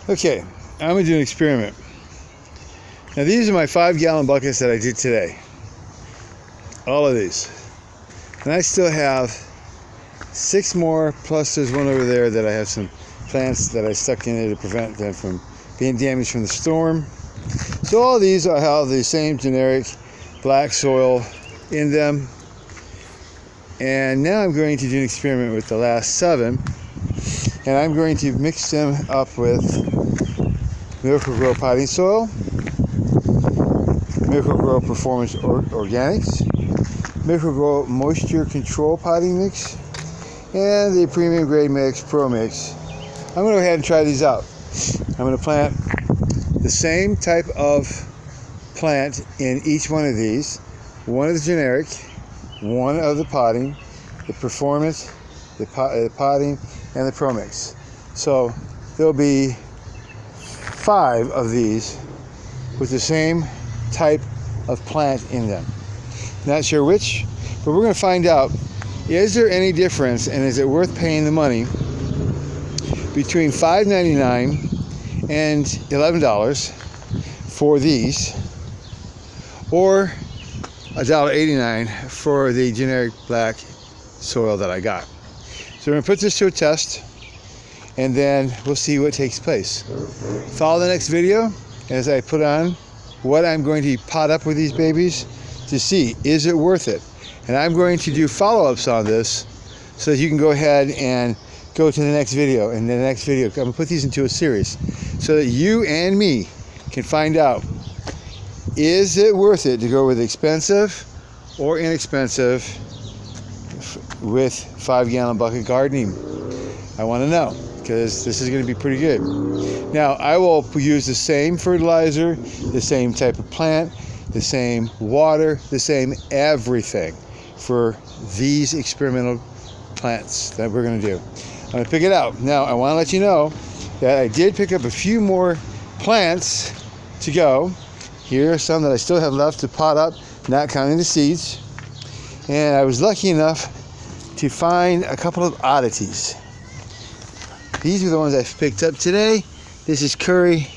Okay, I'm going to do an experiment. Now these are my 5-gallon buckets that I did today. All of these. And I still have 6 more, plus there's one over there that I have some plants that I stuck in there to prevent them from being damaged from the storm. So all of these have the same generic black soil in them. And now I'm going to do an experiment with the last 7. And I'm going to mix them up with Miracle-Gro potting soil, Miracle-Gro Performance Organics, Miracle-Gro Moisture Control Potting Mix, and the premium grade mix, ProMix. I'm going to go ahead and try these out. I'm going to plant the same type of plant in each one of these. One is generic, one of the potting, the performance, the potting, and the ProMix. So there'll be 5 of these with the same type of plant in them. Not sure which, but we're going to find out. Is there any difference, and is it worth paying the money between $5.99 and $11 for these, or $1.89 for the generic black soil that I got? So we're going to put this to a test, and then we'll see what takes place. Follow the next video as I put on what I'm going to pot up with these babies to see, is it worth it? And I'm going to do follow-ups on this so that you can go ahead and go to the next video. And the next video, I'm going to put these into a series so that you and me can find out, is it worth it to go with expensive or inexpensive with 5-gallon bucket gardening? I want to know, because this is going to be pretty good. Now, I will use the same fertilizer, the same type of plant, the same water, the same everything for these experimental plants that we're going to do. I'm going to pick it out. Now, I want to let you know that I did pick up a few more plants to go. Here are some that I still have left to pot up, not counting the seeds. And I was lucky enough to find a couple of oddities. These are the ones I picked up today. This is curry.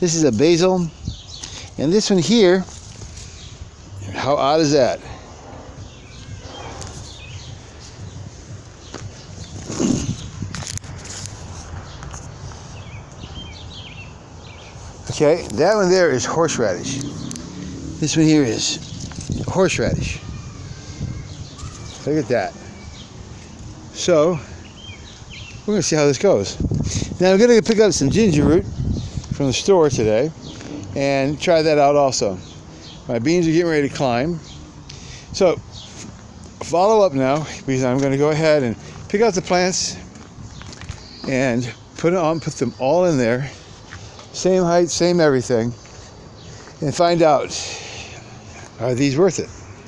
This is a basil. And this one here, how odd is that? Okay, that one there is horseradish. This one here is horseradish. Look at that. So, we're going to see how this goes. Now I'm going to pick up some ginger root from the store today and try that out also. My beans are getting ready to climb. So, follow up now, because I'm going to go ahead and pick out the plants and put them all in there. Same height, same everything. And find out, are these worth it?